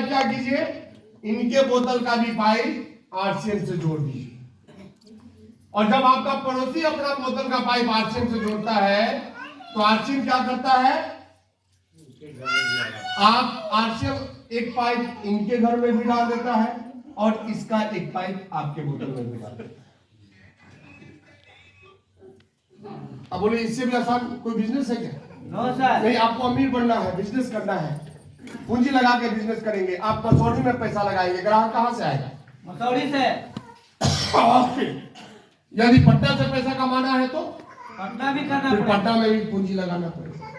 क्या कीजिए, इनके बोतल का भी पाइप आरसीएम से जोड़ दीजिए। और जब आपका पड़ोसी अपना बोतल का पाइप आरसीएम से जोड़ता है तो आरसीएम क्या करता है, आप आरसीएम एक पाइप इनके घर में भी डाल देता है और इसका एक पाइप आपके बोतल में भी डाल देता है। अब बोले इससे भी आसान कोई बिजनेस है क्या? No sir. नहीं, आपको अमीर बनना है, बिजनेस करना है, पूंजी लगा के बिजनेस करेंगे। आप मसौड़ी में पैसा लगाएंगे, ग्राहक कहां से आएगा? मसौड़ी से। यदि पटना से पैसा कमाना है तो पटना भी करना फिर पड़ेगा। पटना में भी पूंजी लगाना पड़ेगा।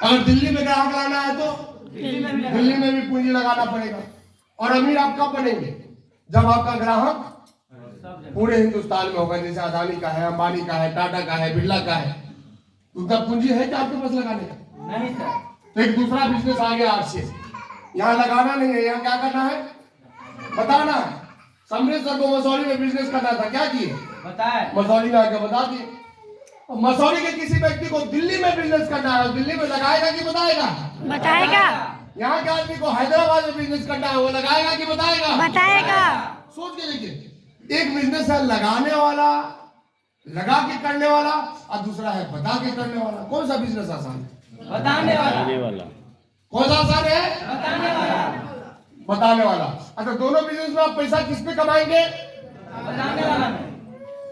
अगर दिल्ली में ग्राहक लाना है तो दिल्ली में भी पूंजी लगाना पड़ेगा। और अमीर आप कब बनेंगे? जब आपका ग्राहक पूरे हिंदुस्तान में होगा, जैसे अदानी का है, अंबानी का है, टाटा का है, बिरला का है। उतना पूंजी है क्या आपके पास लगाने का? नहीं सर। तो एक दूसरा बिजनेस आ गया आरसीएस। यहाँ लगाना नहीं है, यहाँ क्या करना है बताना है। समरेश सर को मसौड़ी में बिजनेस करना था, क्या किए? बताए। मसौड़ी में आके बता दिए। और मसौड़ी के किसी व्यक्ति को दिल्ली में बिजनेस करना है, दिल्ली में लगाएगा कि बताएगा? बताएगा। यहाँ के आदमी को हैदराबाद में बिजनेस करना है, वो लगाएगा कि बताएगा? बताएगा। सोच के देखिए, एक बिजनेस है लगाने वाला, लगा के करने वाला, और दूसरा है बता के करने वाला। कौन सा बिजनेस आसान है? बताने वाला। कौन सा आसान है? बताने वाला। बताने वाला। अच्छा, दोनों बिजनेस में आप पैसा किस पे कमाएंगे? बताने वाला में।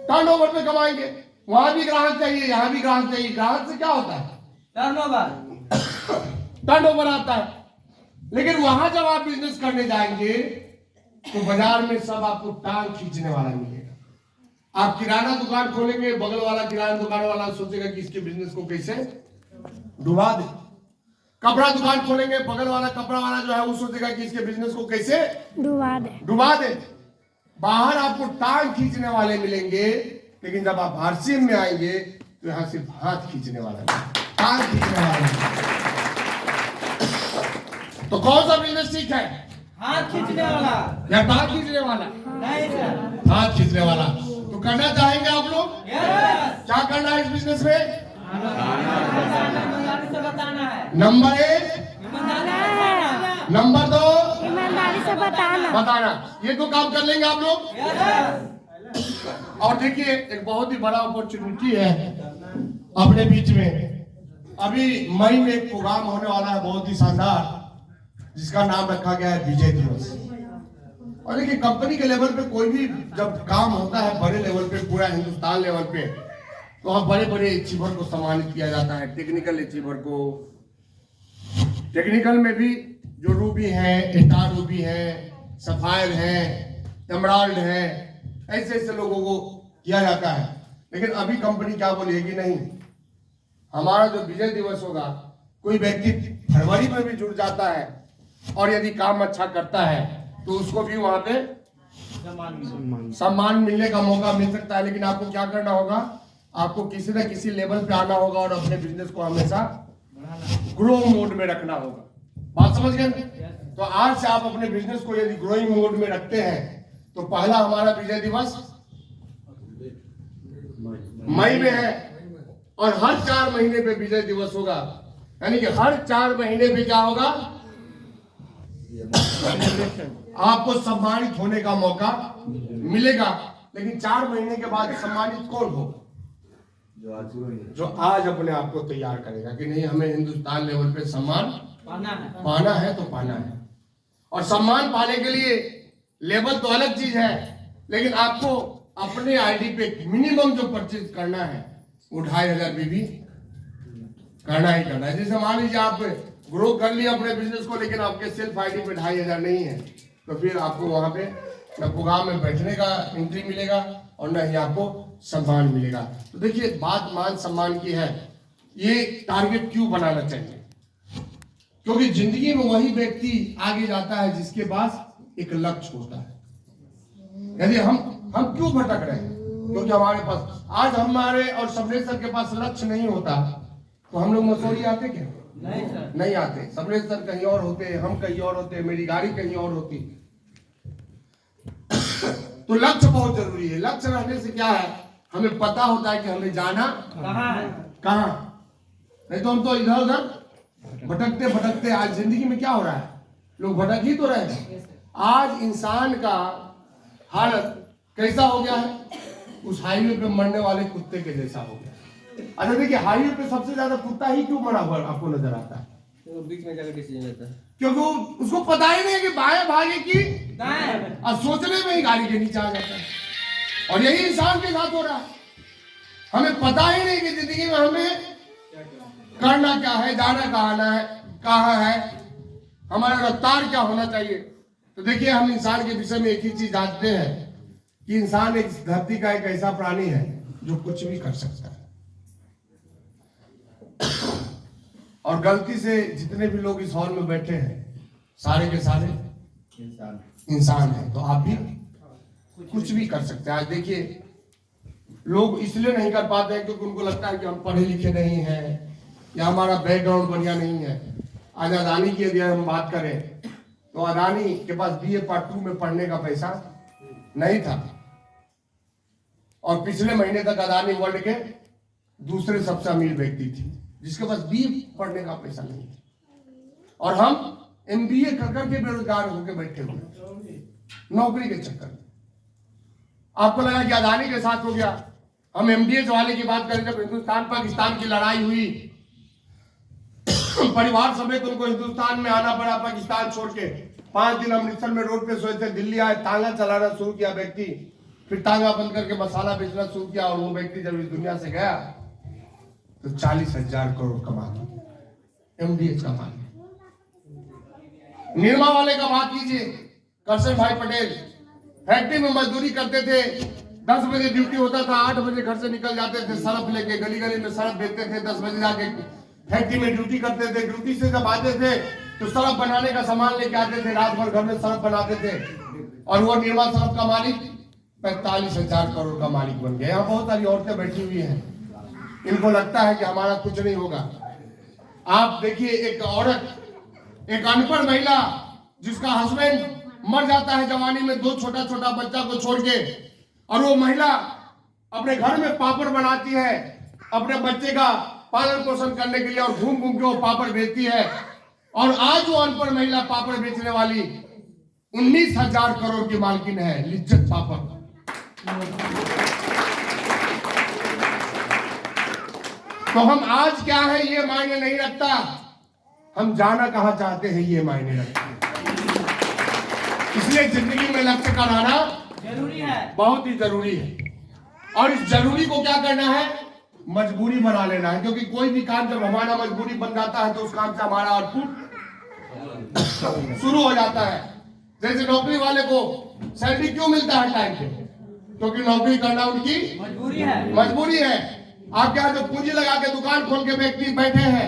टर्नओवर पे कमाएंगे। वहां भी ग्राहक चाहिए, यहाँ भी ग्राहक चाहिए। ग्राहक से क्या होता है? टर्नओवर। टर्नओवर आता है। लेकिन वहां जब आप बिजनेस करने जाएंगे तो बाजार में सब आपको टांग खींचने वाला मिलेगा। आप किराना दुकान खोलेंगे, बगल वाला किराना दुकान वाला सोचेगा कि इसके बिजनेस को कैसे डुबा दे। कपड़ा दुकान खोलेंगे, बगल वाला कपड़ा वाला जो है वो सोचेगा कि इसके बिजनेस को कैसे डुबा दे। बाहर आपको टांग खींचने वाले मिलेंगे, लेकिन जब आप आरसीएम में आएंगे तो यहाँ सिर्फ हाथ खींचने वाला है, टांग खींचने वाला है। तो कौन सा बिजनेस ठीक है? हाथ खींचने वाला या टांग खींचने वाला? नहीं सर। हाथ खींचने वाला। तो करना चाहेंगे आप लोग? यस। क्या करना है इस बिजनेस में? ईमानदारी से बताना है। नंबर 1, ईमानदारी से बताना। नंबर 2 ईमानदारी से बताना। ये तो काम कर लेंगे आप लोग। यस। और देखिए, एक बहुत ही बड़ा अपॉर्चुनिटी है अपने बीच में। अभी मई में एक प्रोग्राम होने वाला है बहुत ही शानदार, जिसका नाम रखा गया है विजय दिवस। और देखिए, कंपनी के लेवल पे कोई भी जब काम होता है बड़े लेवल पे, पूरा हिंदुस्तान लेवल पे, तो अब बड़े बड़े अचीवर को सम्मानित किया जाता है। टेक्निकल अचीवर को, टेक्निकल में भी जो रूबी है, स्टार रूबी है, सफायर है, एमराल्ड है, ऐसे ऐसे लोगों को किया जाता है। लेकिन अभी कंपनी क्या बोलेगी, नहीं, हमारा जो विजय दिवस होगा, कोई व्यक्ति फरवरी में भी जुड़ जाता है और यदि काम अच्छा करता है तो उसको भी वहां पे सम्मान मिलने का मौका मिल सकता है। लेकिन आपको क्या करना होगा? आपको किसी न किसी लेवल पे आना होगा और अपने बिजनेस को हमेशा ग्रो मोड में रखना होगा। बात समझ गए? तो आज से आप अपने बिजनेस को यदि ग्रोइंग मोड में रखते हैं तो पहला हमारा विजय दिवस मई में है, और हर 4 महीने पे विजय दिवस होगा। यानी कि हर 4 महीने पे क्या होगा? आपको सम्मानित होने का मौका मिलेगा। लेकिन 4 महीने के बाद सम्मानित कौन हो? जो आज अपने आप को तैयार करेगा कि नहीं, हमें हिंदुस्तान लेवल पे सम्मान पाना है तो पाना है। और सम्मान पाने के लिए लेवल तो अलग चीज है, लेकिन आपको अपने आईडी पे मिनिमम जो परचेज करना है वो 2500 भी करना ही करना है। जैसे मान लीजिए आप ग्रो कर लिया अपने बिजनेस को, लेकिन आपके सेल्फ आईडी पे 2500 नहीं है, तो फिर आपको वहां पे न प्रोग्राम में बैठने का एंट्री मिलेगा और न ही आपको सम्मान मिलेगा। तो देखिए, बात मान सम्मान की है। ये टारगेट क्यों बनाना चाहिए? क्योंकि जिंदगी में वही व्यक्ति आगे जाता है जिसके पास एक लक्ष्य होता है। यदि हम क्यों भटक रहे हैं? क्योंकि हमारे पास आज हमारे और समरेश सर के पास लक्ष्य नहीं होता तो हम लोग मसौड़ी आते क्या? नहीं सर। नहीं आते। समरेश सर कहीं और होते, हम कहीं और होते, मेरी गाड़ी कहीं और होती। तो लक्ष्य बहुत जरूरी है। लक्ष्य रहने से क्या है, हमें पता होता है कि हमें जाना कहाँ। नहीं तो हम तो इधर उधर भटकते भटकते, आज जिंदगी में क्या हो रहा है, लोग भटक ही तो रहे हैं। आज इंसान का हालत कैसा हो गया है, उस हाईवे पे मरने वाले कुत्ते के जैसा हो गया। अच्छा देखिए, हाईवे पे सबसे ज्यादा कुत्ता ही क्यों मरा हुआ आपको नजर आता है? वो बीच में जाकर डिसीजन लेता है। क्योंकि उसको पता ही नहीं कि बाएं भागे की दाएं। और सोचने में ही गाड़ी के नीचे आ जाता है। और यही इंसान के साथ हो रहा है। हमें पता ही नहीं कि जिंदगी में हमें करना क्या है, जाना कहाँ है, हमारा रफ्तार क्या होना चाहिए। तो देखिए, हम इंसान के विषय में एक ही चीज जानते हैं कि इंसान एक धरती का एक ऐसा प्राणी है जो कुछ भी कर सकता है। और गलती से जितने भी लोग इस हॉल में बैठे हैं, सारे के सारे इंसान हैं। तो आप भी कुछ भी कर सकते हैं। आज देखिए, लोग इसलिए नहीं कर पाते हैं क्योंकि उनको लगता है कि हम पढ़े लिखे नहीं हैं या हमारा बैकग्राउंड बढ़िया नहीं है। आज अदानी की यदि हम बात करें तो अदानी के पास BA पार्ट 2 में पढ़ने का पैसा नहीं था, और पिछले महीने तक अदानी वर्ल्ड के दूसरे सबसे अमीर व्यक्ति थी जिसके पास BA पढ़ने का पैसा नहीं था। और हम MBA कर के बेरोजगार होकर बैठे हुए नौकरी के चक्कर में। आपको लगा कि अदानी के साथ हो गया। हम MDS वाले की बात करें, जब हिंदुस्तान पाकिस्तान की लड़ाई हुई, परिवार समेत उनको हिंदुस्तान में आना पड़ा पाकिस्तान छोड़ के। 5 दिन अमृतसर में रोड पे सोए थे। दिल्ली आए, तांगा चलाना शुरू किया व्यक्ति, फिर तांगा बंद करके मसाला बेचना शुरू किया। और वो व्यक्ति जब इस दुनिया से गया तो 40,000 करोड़ कमा लिया। MDS का मालिक। निर्मा वाले का बात कीजिए, करशन भाई पटेल फैक्ट्री में मजदूरी करते थे। 10 बजे ड्यूटी होता था, 8 बजे घर से निकल जाते थे सरफ लेके, गली गली में सरफ बेचते थे। 10 बजे जाके फैक्ट्री में ड्यूटी करते थे। ड्यूटी से जब आते थे तो सरफ बनाने का सामान लेके आते थे, रात भर घर में सरफ बनाते थे। और वो निर्मा सरफ का मालिक 45,000 करोड़ का मालिक बन गया। यहाँ बहुत सारी औरतें बैठी हुई हैं, इनको लगता है कि हमारा कुछ नहीं होगा। आप देखिए, एक औरत, एक अनपढ़ महिला जिसका हस्बैंड मर जाता है जवानी में 2 छोटा छोटा बच्चा को छोड़ के, और वो महिला अपने घर में पापड़ बनाती है अपने बच्चे का पालन पोषण करने के लिए, और घूम घूम के वो पापड़ बेचती है। और आज वो अनपढ़ महिला पापड़ बेचने वाली 19,000 करोड़ की मालकिन है, लिज्जत पापड़। तो हम आज क्या है ये मायने नहीं रखता, हम जाना कहां चाहते हैं ये मायने रखता है। इसलिए जिंदगी में लक्ष्य का रहना जरूरी है, बहुत ही जरूरी है। और इस जरूरी को क्या करना है, मजबूरी बना लेना है। क्योंकि कोई भी काम जब हमारा मजबूरी बन जाता है तो उस काम से हमारा आउटपुट शुरू हो जाता है। जैसे नौकरी वाले को सैलरी क्यों मिलता है टाइम पे, क्योंकि नौकरी करना उनकी मजबूरी है। आप क्या जो पूंजी लगा के दुकान खोल के व्यक्ति बैठे हैं,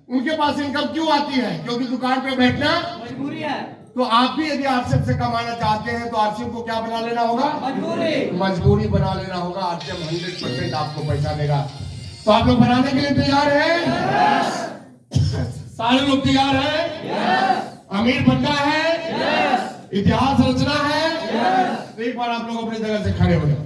उनके पास इनकम क्यों आती है, क्योंकि दुकान पे बैठना मजबूरी है। तो आप भी यदि आरसीएम से कमाना चाहते हैं तो आरसीएम को क्या बना लेना होगा, मजबूरी बना लेना होगा। आरसीएम 100% आपको पैसा देगा। तो आप लोग बनाने के लिए तैयार हैं? सारे लोग तैयार हैं? अमीर बनना है, इतिहास रचना है। एक बार आप लोग अपनी जगह से खड़े हो जाओ।